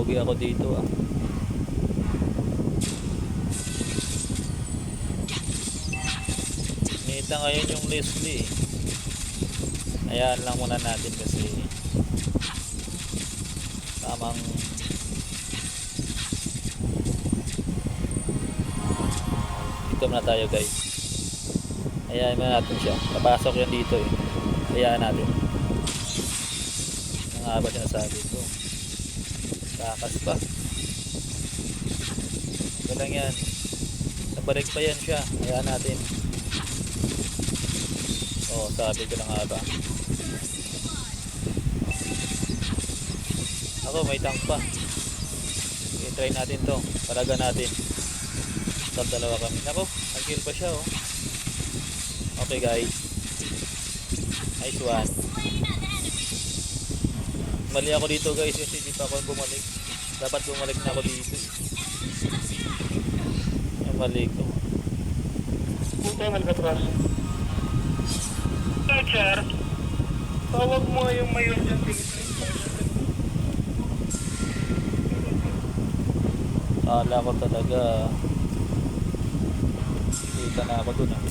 Pogi ako dito ah. Nita ngayon yung Leslie. Ayan lang muna natin kasi tamang ito na tayo guys. Ayan na natin siya. Napasok yan dito eh. Ayan natin. Ang haba sinasabi ko. Takas pa. Ito lang yan. Nabalik pa yan siya. Ayan natin. Oh, sabi ko na nga ba. Ako may tank pa. Okay, try natin to. Paraga natin. Sab dalawa kami. Ako, nag-kill pa siya oh. Okay guys. Nice one. Mali ako dito guys kasi hindi pa ako bumalik. Dapat bumalik na ako dito. Yung mali ko. Puta yung Alcatraz. Sir, tawag mo yung mayor dyan. Kala ko talaga kita na ako dun ah.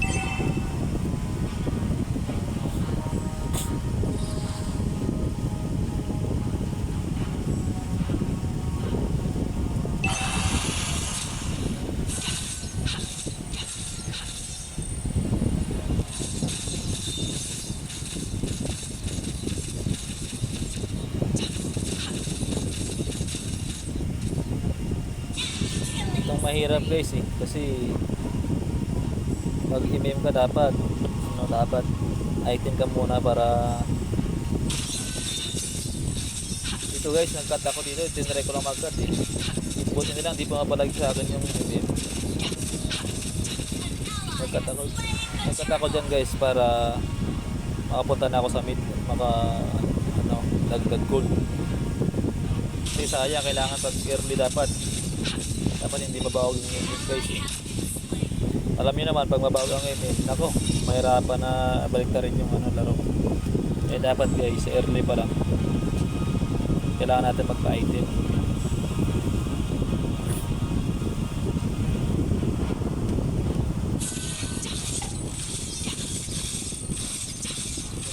Mahirap guys eh kasi pag MM ka dapat item ka muna para dito guys. Nag-cut ako dito, tinry ko lang mag-cut eh. Buti nilang di pa mapalag sa akin yung MM. Nag-cut ako dyan guys para makapunta na ako sa mid, dagdag gold kasi sayang. Kailangan pag early dapat hindi mabawag yung MM guys eh. Alam niyo naman pag mabawag ang MM, nako, mahirapan na balik na rin yung laro. Eh dapat guys, early pa lang kailangan natin magpa-item.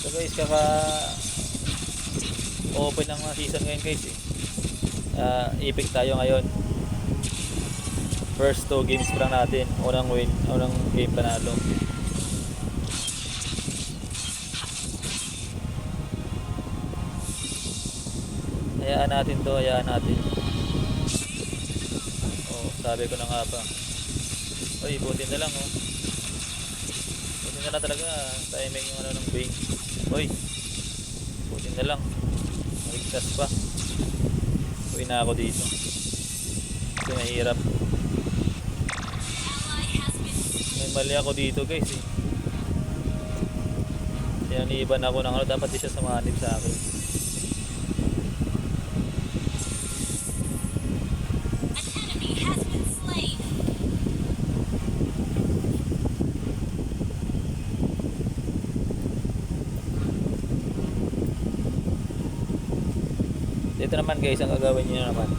So guys, kaka open ng season ngayon guys eh. Epic tayo ngayon. First 2 games pa lang natin. Unang win, unang game panalo. Hayaan natin to, hayaan natin. Oh, sabi ko na nga pa. Oy, buti na lang oh. Buti na lang talaga timing yung ng Bing. Oy. Buti na lang. Maligtas pa. Uwi na ako dito. Ito mahirap. Mali ako dito guys eh. Kaya niiban ako ng dapat di siya sumanib sa akin. Dito naman guys, ang gagawin niyo naman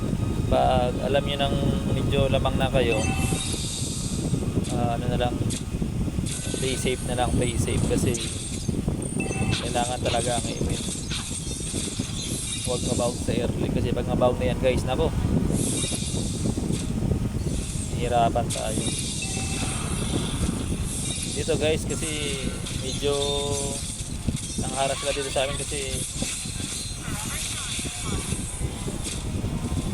pag alam niyo nang medyo lamang na kayo, na lang, play safe na lang, play safe kasi kailangan talaga ang i-win. Huwag mabawag sa early kasi pag mabawag na yan guys, nako, hihirapan tayo dito guys kasi medyo nangharas sila dito sa amin kasi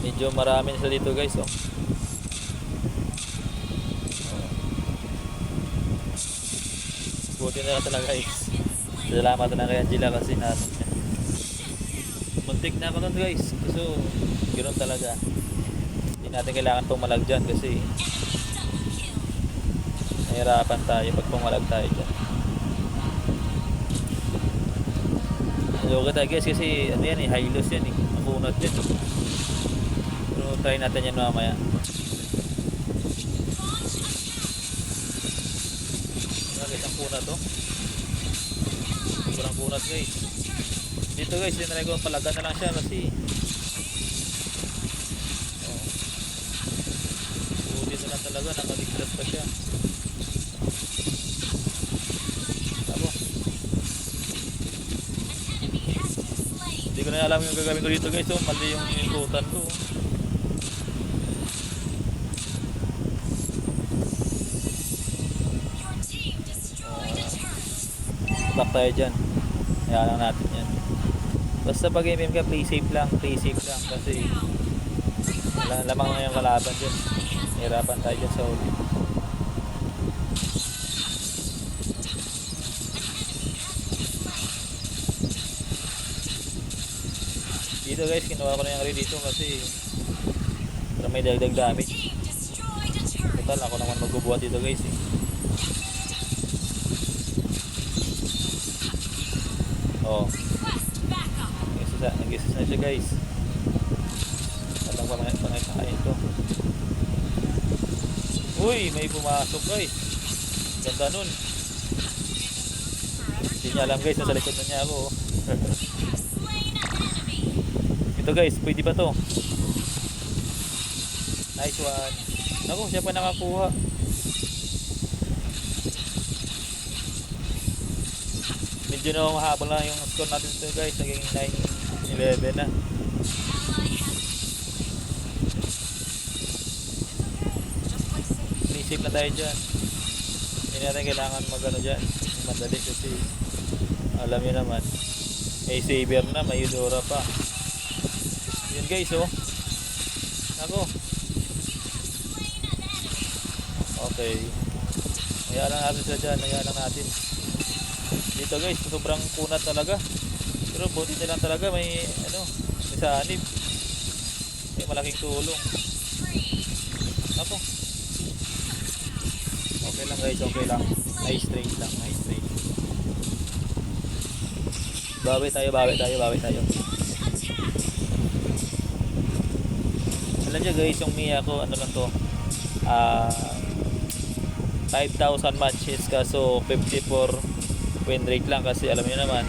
medyo marami sila dito guys oh. Buti na talaga guys. Salamat na kay Angela kasi natin siya. Muntik na ako nun guys. So, ganoon talaga. Hindi natin kailangan pumalag dyan kasi nahirapan tayo pag pumalag tayo dyan. Logo tayo guys kasi ano yan eh, high loss yan eh. Nakunat yan. Pero try natin yan mamaya. Kunat to. Sobrang kunat guys. Dito guys, tinry ko palagan na lang siya kasi na talaga, nakaligtas pa siya. Ako. Hindi ko na alam yung gagawin ko dito guys. Oh, mali yung inputan ko. Back tayo dyan. Hayaan lang natin yan. Basta pag MM ka, play safe lang. Play safe lang. Kasi lamang na yung kalaban dyan. Hirapan tayo dyan sa huli. Dito guys, kinuha ko na yung rin dito kasi para may dagdag damage. Total, ako naman magbubuhat dito guys eh. Oh. Nag-isis na siya guys. Atang pangkain to. Uy, may pumasok guys. Ganda nun. Hindi niya alam guys, nasa likod na niya ako. Ito guys, pwede ba to? Nice one. Naku, siya pa nakakuha. Medyo na mahabol na yung score natin ito guys. Naging 9-11 na. Safe na tayo dyan. Hindi natin kailangan magano dyan. Madali kasi alam nyo naman. May saver na, may Eudora pa. Yun guys oh. Ako. Okay. Hayaan lang natin sila dyan. Hayaan lang natin. Dito guys, sobrang kunat talaga. Pero buti na lang talaga may may sanib. May malaking tulong. Ako. Okay lang guys, okay lang. Nice trade lang, nice trade. Bawi tayo. Alam nyo guys, yung Mia ko, ano lang to, 5,000 matches kaso 54 win rate lang kasi alam nyo naman,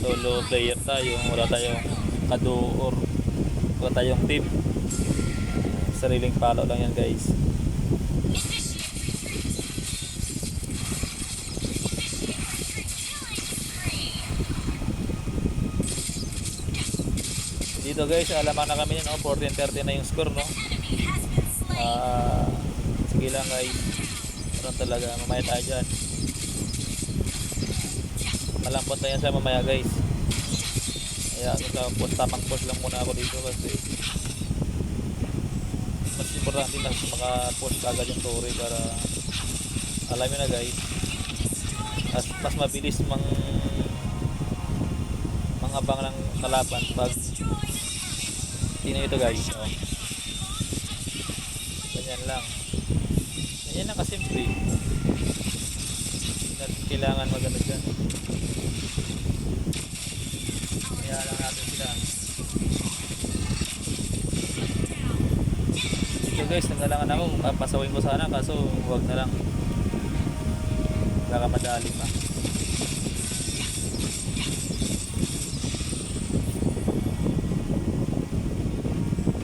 solo player tayo, wala tayong kado or wala tayong team. Sariling palo lang yan guys. Dito guys, alaman na kami yun, 14-30 na yung score, no? Sige lang guys, meron talaga, mamaya tayo dyan. Malambot na yan sa mamaya guys. Kaya tamang post lang muna ako dito kasi mas importante na maka-post agad yung story para alam nyo na guys, mas mabilis mangabang ng kalaban pag tingnan ito guys. Oh. Ganyan lang kasimple. Hindi natin kailangan magano dyan. Kaya lang natin sila. Ito guys, nanggalangan ako, papasawin ko sana kaso huwag na lang, baka madali pa.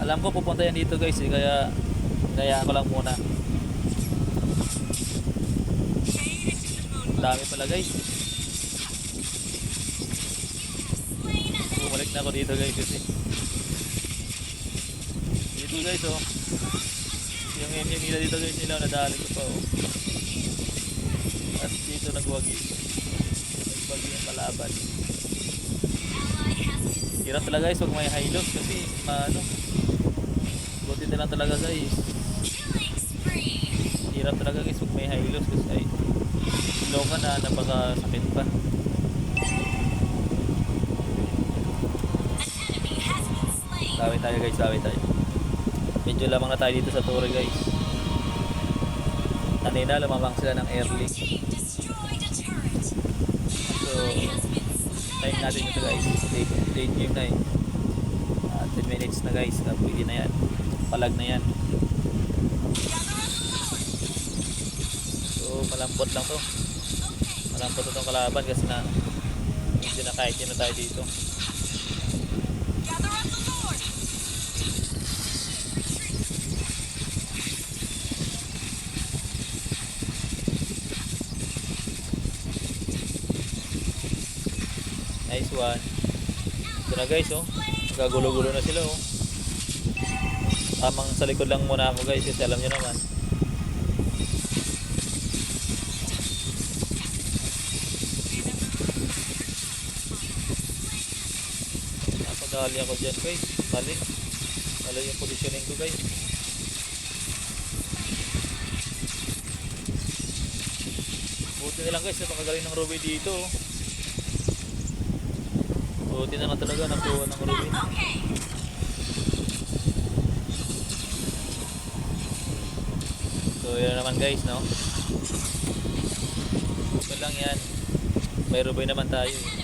Alam ko pupunta yan dito guys eh, kaya ko lang muna. Dami pala guys. Bumalik na ako dito guys kasi dito guys oh, yung MM nila dito guys, nila nadali ko pa oh. At dito nagwagi yung kalaban. Hirap talaga guys pag may high loss kasi buti na lang talaga guys. Hirap talaga guys pag may high loss kasi low ka na, napakasakit pa. Bawi tayo guys, bawi tayo. Medyo lamang na tayo dito sa Torre guys. Kanina lumamang sila ng early. So time natin ito guys, late game na 10 minutes na guys, pwede na yan, palag na yan. So malambot lang to, malambot itong kalaban kasi hindi na kahit yun na tayo dito. Nice one. Ito na guys, oh. Nagagulo-gulo na sila, oh. Tamang sa likod lang muna ako guys, kasi alam nyo naman. Napadali ako dyan guys. Mali. Mali yung positioning ko guys. Buti na lang guys, napakagaling ng Ruby dito, oh. Buti na lang talaga nakuha ng Ruby. So yun naman guys, no? Okay lang yan. May Ruby naman tayo, eh.